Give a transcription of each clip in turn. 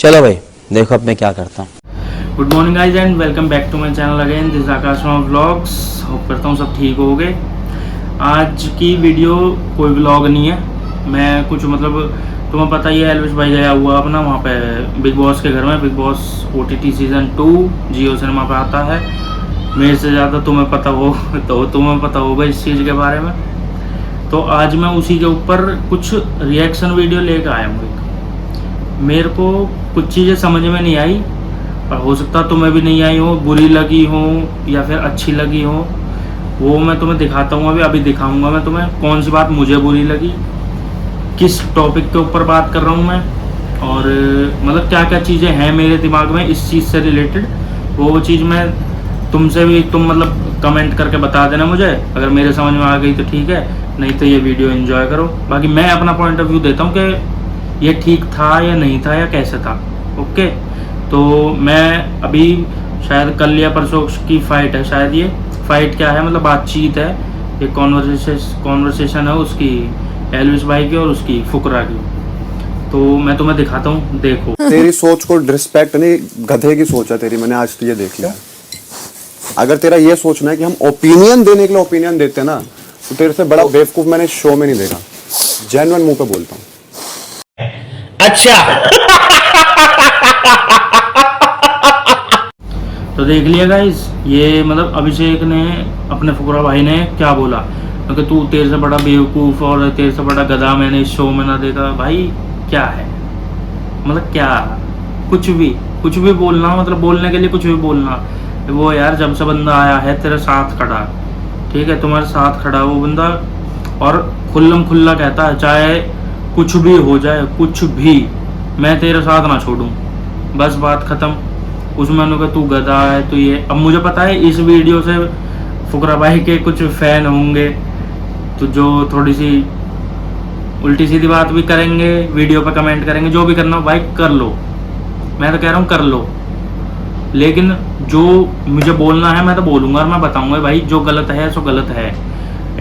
चलो भाई देखो अब मैं क्या करता हूँ। Good morning guys and welcome back to my channel again, this Akash Sharma vlogs. Hope करता हूँ सब ठीक हो गए। आज की वीडियो कोई व्लॉग नहीं है, मैं कुछ तुम्हें पता ही है, एल्विश भाई गया हुआ अपना वहाँ पे बिग बॉस के घर में। बिग बॉस OTT सीज़न 2 जियो सिनेमा पे आता है। मेरे से ज़्यादा तुम्हें पता हो तो तुम्हें पता होगा इस चीज़ के बारे में। तो आज मैं उसी के ऊपर कुछ रिएक्शन वीडियो लेकर आया हूँ। मेरे को कुछ चीज़ें समझ में नहीं आई, हो सकता तुम्हें भी नहीं आई हो, बुरी लगी हो या फिर अच्छी लगी हो, वो मैं तुम्हें दिखाता हूँ। अभी दिखाऊंगा मैं तुम्हें कौन सी बात मुझे बुरी लगी, किस टॉपिक के ऊपर बात कर रहा हूँ मैं, और क्या क्या चीज़ें हैं मेरे दिमाग में इस चीज़ से रिलेटेड। वो चीज़ मैं तुमसे भी तुम कमेंट करके बता देना मुझे। अगर मेरे समझ में आ गई तो ठीक है, नहीं तो ये वीडियो एंजॉय करो। बाकी मैं अपना पॉइंट ऑफ व्यू देता हूँ कि ये ठीक था या नहीं था या कैसे था। ओके, तो मैं अभी शायद कल या परसों की फ़ाइट है, शायद ये फ़ाइट क्या है बातचीत है, ये कॉन्वर्सेशन है उसकी, एल्विश भाई की और उसकी फुकरा की। तो मैं तुम्हें दिखाता हूँ, देखो। तेरी सोच को रिस्पेक्ट नहीं, गधे की सोच है तेरी, मैंने आज तो ये देख लिया। अगर तेरा ये सोचना है कि हम ओपिनियन देने के लिए ओपिनियन देते हैं ना, तो तेरे से बड़ा बेवकूफ मैंने शो में नहीं देखा। जेन्युइन मुंह पे बोलता हूँ। अच्छा तो देख लिया गाइस, ये अभिषेक ने अपने फुकरा भाई ने क्या बोला, क्योंकि तू तेरे से बड़ा बेवकूफ़ और तेरे से बड़ा गधा मैंने इस शो में ना देखा। भाई क्या है, क्या कुछ भी बोलना, बोलने के लिए कुछ भी बोलना। वो यार जब से बंदा आया है तेरे साथ खड़ा, ठीक है, तुम्हारे साथ खड़ा वो बंदा, और खुल्लम खुल्ला कहता है चाहे कुछ भी हो जाए, कुछ भी, मैं तेरे साथ ना छोड़ूं, बस बात ख़त्म। उसमें उन्होंने कहा तू गधा है, तो ये अब मुझे पता है इस वीडियो से फुकरा भाई के कुछ फ़ैन होंगे तो जो थोड़ी सी उल्टी सीधी बात भी करेंगे, वीडियो पे कमेंट करेंगे, जो भी करना हो भाई कर लो, मैं तो कह रहा हूँ कर लो। लेकिन जो मुझे बोलना है मैं तो बोलूँगा और मैं बताऊँगा भाई जो गलत है सो गलत है।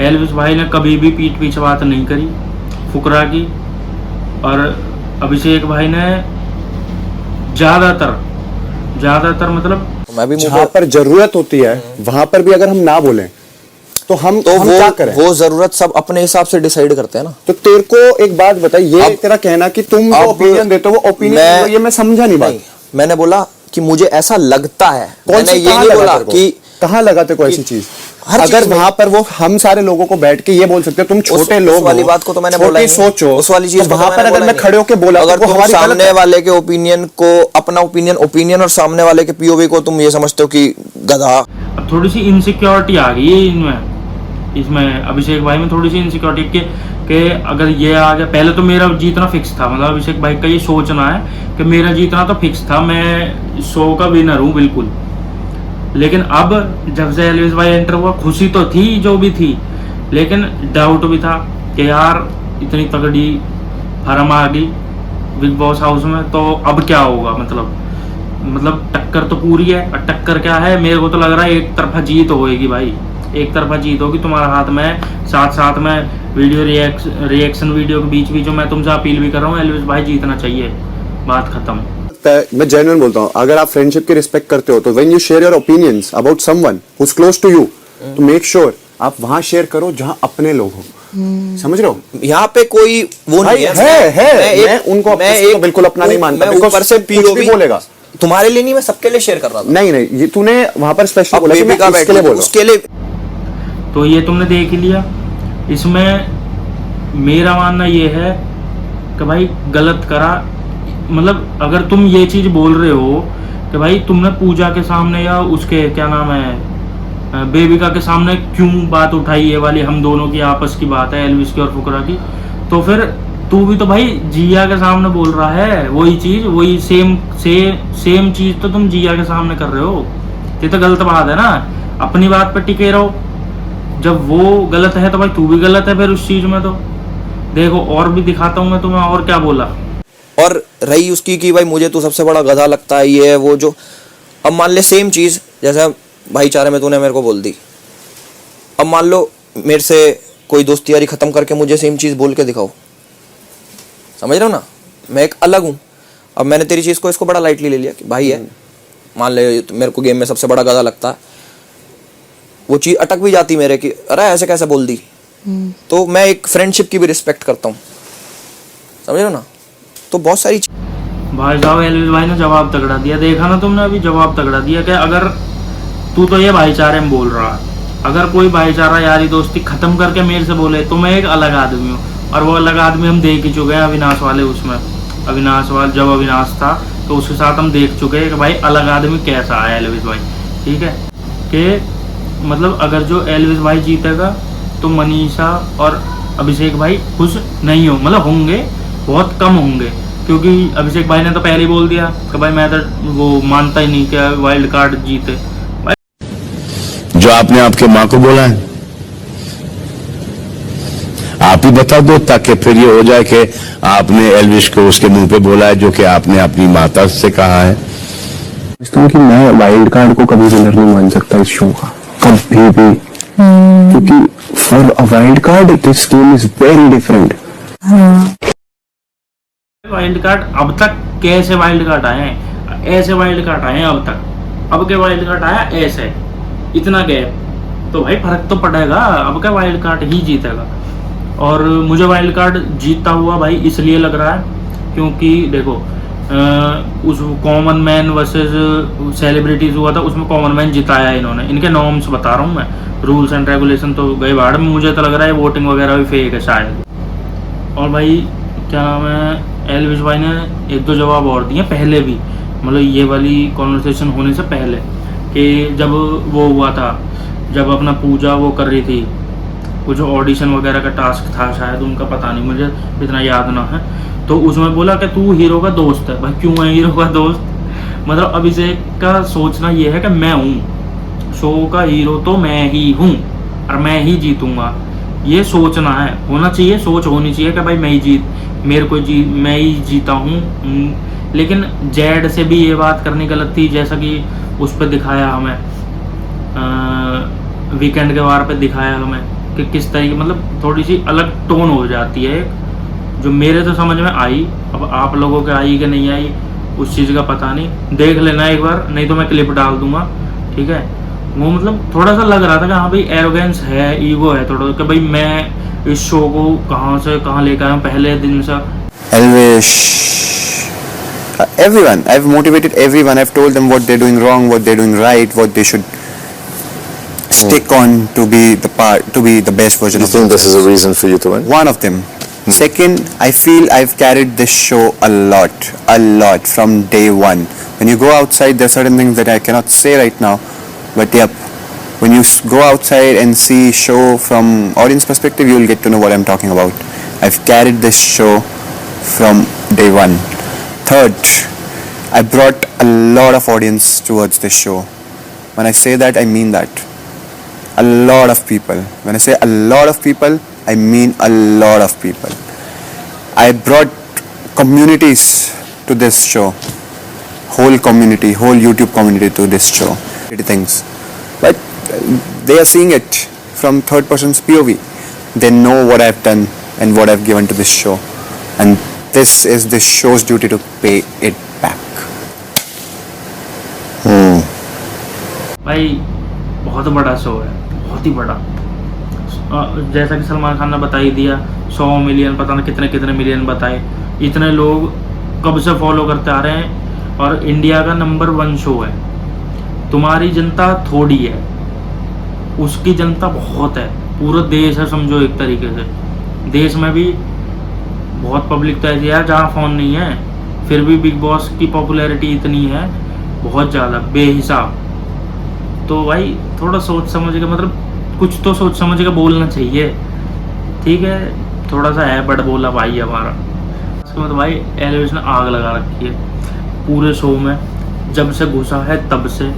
एल्विश भाई ने कभी भी पीठ पीछे बात नहीं करी फुकरा की, और अभिषेक भाई ने ज़्यादातर जहाँ पर जरूरत होती है वहां पर भी अगर हम ना बोलें तो हम क्या करें? वो जरूरत सब अपने हिसाब से डिसाइड करते हैं ना। तो तेरे को एक बात बताइए, ये तेरा कहना कि तुम जो ओपिनियन देते हो वो ओपिनियन, ये मैं समझा नहीं बात। मैंने बोला कि मुझे ऐसा लगता है, मैंने ये नहीं बोला कि कहाँ लगाते कोई ऐसी चीज। अगर वहां पर वो हम सारे लोगों को बैठ के ये बोल सकते हो तुम छोटे लोग वाली बात को तो मैंने बोला ही सोचो, उस वाली चीज वहां पर अगर मैं खड़े होके बोला, अगर तो तुम सामने वाले के ओपिनियन को अपना ओपिनियन और सामने वाले के POV को तुम ये समझते हो कि गधा। अब थोड़ी सी इनसिक्योरिटी आ गई है इसमें अभिषेक भाई में थोड़ी सी इनसिक्योरिटी के अगर ये आ गया, पहले तो मेरा जीतना फिक्स था, अभिषेक भाई का ये सोचना है कि मेरा जीतना तो फिक्स था, मैं शो का विनर हूँ बिल्कुल। लेकिन अब जब से एल्विश भाई एंटर हुआ, खुशी तो थी जो भी थी, लेकिन डाउट भी था कि यार इतनी तगड़ी फर्म आ गई बिग बॉस हाउस में, तो अब क्या होगा। टक्कर तो पूरी है, और टक्कर क्या है, मेरे को तो लग रहा है एक तरफा जीत होएगी भाई, एक तरफा जीत होगी तुम्हारा हाथ में। साथ में वीडियो रिएक्शन वीडियो के बीच में मैं तुमसे अपील भी कर रहा हूँ, एल्विश भाई जीतना चाहिए, बात खत्म। मैं जेन्युइन बोलता हूँ, अगर आप फ्रेंडशिप की रिस्पेक्ट करते हो तो when you share your opinions about someone who is close to you, तो मेक श्योर आप वहां शेयर करो जहां अपने लोग हो। समझ रहे हो, यहाँ पे कोई वो नहीं है। मैं उनको बिल्कुल अपना नहीं मानता, ऊपर से POV बोलेगा तुम्हारे लिए नहीं, मैं सबके लिए शेयर कर रहा था। नहीं ये तूने वहां पर स्पेशल बोला कि मैं इसके लिए बोला, उसके लिए। तो ये तुमने देख लिया। इसमें मेरा मानना ये है कि भाई गलत करा, अगर तुम ये चीज़ बोल रहे हो कि भाई तुमने पूजा के सामने या उसके क्या नाम है बेबिका के सामने क्यों बात उठाई, ये वाली हम दोनों की आपस की बात है एल्विश की और फुकरा की, तो फिर तू भी तो भाई जिया के सामने बोल रहा है वही चीज़, वही सेम चीज़ तो तुम जिया के सामने कर रहे हो। ये तो गलत बात है ना, अपनी बात पर टिके रहो। जब वो गलत है तो भाई तू भी गलत है फिर उस चीज़ में। तो देखो और भी दिखाता हूँ मैं तुम्हें और क्या बोला। और रही उसकी कि भाई मुझे तो सबसे बड़ा गधा लगता है, ये है वो जो, अब मान ले सेम चीज़ जैसे भाईचारे में तूने मेरे को बोल दी, अब मान लो मेरे से कोई दोस्ती यारी ख़त्म करके मुझे सेम चीज़ बोल के दिखाओ, समझ रहे हो ना, मैं एक अलग हूँ। अब मैंने तेरी चीज़ को इसको बड़ा लाइटली ले लिया कि भाई है, मान ले तो मेरे को गेम में सबसे बड़ा गधा लगता है, वो चीज़ अटक भी जाती मेरे कि अरे ऐसे कैसे बोल दी, तो मैं एक फ्रेंडशिप की भी रिस्पेक्ट करता हूँ, समझ रहे हो ना। तो बहुत सारी भाई साहब एलविस भाई ने जवाब तगड़ा दिया, देखा ना तुमने अभी जवाब तगड़ा दिया कि अगर तू तो ये भाईचारे में बोल रहा है, अगर कोई भाईचारा यारी दोस्ती खत्म करके मेरे से बोले तो मैं एक अलग आदमी हूँ, और वो अलग आदमी हम देख ही चुके हैं अविनाश वाले उसमें, अविनाश वाले जब अविनाश था तो उसके साथ हम देख चुके हैं कि भाई अलग आदमी कैसा है एलविस भाई, ठीक है। कि मतलब अगर जो एलविस भाई जीतेगा तो मनीषा और अभिषेक भाई खुश नहीं हो, मतलब होंगे बहुत कम होंगे, क्योंकि अभिषेक भाई ने तो पहले ही बोल दिया कि भाई मैं तो वो मानता ही नहीं कि वाइल्ड कार्ड जीते। जो आपने आपके माँ को बोला है आप ही बता दो, ताकि फिर ये हो जाए कि आपने एल्विश को उसके मुंह पे बोला है जो कि आपने अपनी माता से कहा है। समझता हूँ कि मैं वाइल्ड कार्ड को कभी विनर नहीं मान सकता इस शो का, कभी भी, क्योंकि for a wild card this game is very different. Wild card अब तक कैसे वाइल्ड कार्ड आए हैं, ऐसे वाइल्ड कार्ड आए हैं अब तक, अब के वाइल्ड कार्ड आया ऐसे, इतना गैप, तो भाई फर्क तो पड़ेगा, अब का वाइल्ड कार्ड ही जीतेगा। और मुझे वाइल्ड कार्ड जीतता हुआ भाई इसलिए लग रहा है क्योंकि देखो उस कॉमन मैन वर्सेस सेलिब्रिटीज हुआ था, उसमें कॉमन मैन जिताया इन्होंने, इनके नॉर्म्स बता रहा हूँ मैं, रूल्स एंड रेगुलेशन तो गए बाहर में, मुझे तो लग रहा है वोटिंग वगैरह भी फेक है शायद। और भाई क्या नाम है, एलविश भाई ने एक दो जवाब और दिए पहले भी, मतलब ये वाली कॉन्वर्सेशन होने से पहले, कि जब वो हुआ था, जब अपना पूजा वो कर रही थी, कुछ ऑडिशन वगैरह का टास्क था शायद उनका, पता नहीं मुझे इतना याद ना है, तो उसमें बोला कि तू हीरो का दोस्त है। भाई क्यों है हीरो का दोस्त, मतलब अभिषेक का सोचना ये है कि मैं हूँ शो का हीरो, तो मैं ही हूँ और मैं ही जीतूंगा, ये सोचना है, होना चाहिए, सोच होनी चाहिए कि भाई मैं ही मैं ही जीता हूँ। लेकिन जेड से भी ये बात करनी गलत थी, जैसा कि उस पर दिखाया हमें, वीकेंड के वार पे दिखाया हमें कि किस तरीके, मतलब थोड़ी सी अलग टोन हो जाती है, जो मेरे तो समझ में आई, अब आप लोगों के आई कि नहीं आई उस चीज़ का पता नहीं, देख लेना एक बार, नहीं तो मैं क्लिप डाल दूंगा, ठीक है। वो मतलब थोड़ा सा लग रहा था कि हाँ भाई एरोगेंस है, ईगो है थोड़ा, कि भाई मैं इस शो को कहाँ से कहाँ लेकर आया हूँ पहले दिन से। Elvish, everyone, I've motivated everyone, I've told them what they're doing wrong, what they're doing right, what they should stick on to be the best version You of think themselves. this is a reason for you to win? One of them. Second, I feel I've carried this show a lot from day one. When you go outside, there are certain things that I cannot say right now, but yep, when you go outside and see show from audience perspective, you will get to know what I'm talking about. I've carried this show from day one. Third, I brought a lot of audience towards this show. When I say that, I mean that. A lot of people. When I say a lot of people, I mean a lot of people. I brought communities to this show. Whole community, whole YouTube community to this show. Things. But they are seeing it from third person's POV. They know what I've done and what I've given to this show. And this is this show's duty to pay it back. भाई बहुत बड़ा show है, बहुत ही बड़ा, जैसा कि सलमान खान ने बता ही दिया, 100 मिलियन, पता नहीं कितने कितने मिलियन बताए, इतने लोग कब से फॉलो करते आ रहे हैं, और इंडिया का नंबर 1 शो है। तुम्हारी जनता थोड़ी है, उसकी जनता बहुत है, पूरा देश है समझो एक तरीके से। देश में भी बहुत पब्लिक तो ऐसी है जहाँ फ़ोन नहीं है, फिर भी बिग बॉस की पॉपुलैरिटी इतनी है, बहुत ज़्यादा बेहिसाब। तो भाई थोड़ा सोच समझ के, मतलब कुछ तो सोच समझ के बोलना चाहिए, ठीक है। थोड़ा सा है बट बोला भाई हमारा, उसके बाद भाई एलिवेशन ने आग लगा रखी है पूरे शो में, जब से घुसा है तब से।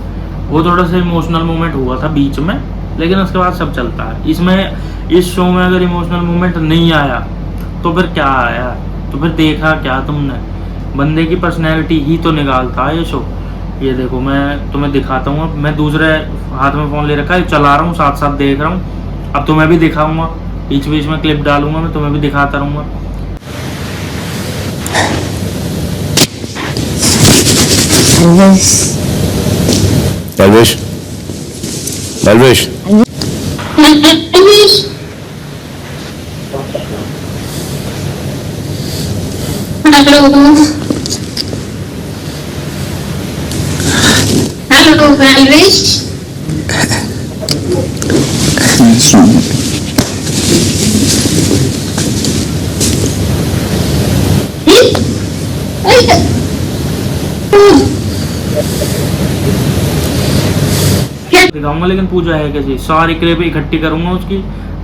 वो थोड़ा सा इमोशनल मोमेंट हुआ था बीच में, लेकिन उसके बाद सब चलता है। इस शो में अगर इमोशनल मोमेंट नहीं आया तो फिर क्या आया, तो फिर देखा क्या तुमने, बंदे की पर्सनैलिटी ही तो निकालता है ये शो। ये देखो मैं तुम्हें दिखाता हूँ, अब मैं दूसरे हाथ में फ़ोन ले रखा है, चला रहा हूँ, साथ साथ देख रहा हूँ। अब तुम्हें भी दिखाऊंगा, बीच बीच में क्लिप डालूंगा, मैं तुम्हें भी दिखाता रहूँगा। एल्विश एल्विश हेलो एल्विश दिखाऊंगा, लेकिन पूजा है कैसी, सारी क्लिप इकट्ठी करूंगा उसकी,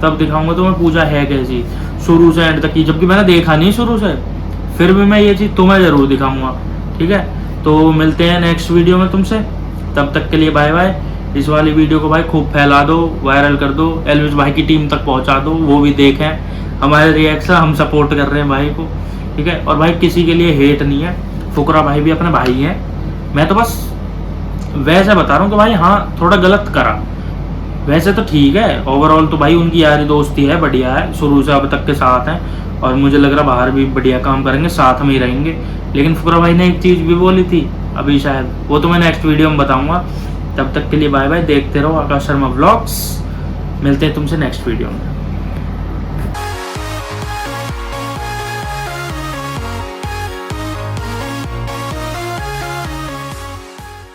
तब दिखाऊंगा तुम्हें पूजा है कैसी शुरू से एंड तक की, जबकि मैंने देखा नहीं शुरू से, फिर भी मैं ये चीज़ तुम्हें जरूर दिखाऊंगा। ठीक है, तो मिलते हैं नेक्स्ट वीडियो में तुमसे, तब तक के लिए बाय बाय। इस वाली वीडियो को भाई खूब फैला दो, वायरल कर दो, एल्विश भाई की टीम तक पहुंचा दो, वो भी देखें हमारे रिएक्शन, हम सपोर्ट कर रहे हैं भाई को। ठीक है, और भाई किसी के लिए हेट नहीं है, फुकरा भाई भी अपने भाई हैं, मैं तो बस वैसे बता रहा हूँ कि भाई हाँ थोड़ा गलत करा, वैसे तो ठीक है, ओवरऑल तो भाई उनकी यारी दोस्ती है, बढ़िया है, शुरू से अब तक के साथ हैं, और मुझे लग रहा बाहर भी बढ़िया काम करेंगे, साथ में ही रहेंगे। लेकिन फुकरा भाई ने एक चीज़ भी बोली थी अभी शायद, वो तो मैं नेक्स्ट वीडियो में बताऊंगा। तब तक के लिए बाय बाय, देखते रहो आकाश शर्मा व्लॉग्स, मिलते हैं तुमसे नेक्स्ट वीडियो में।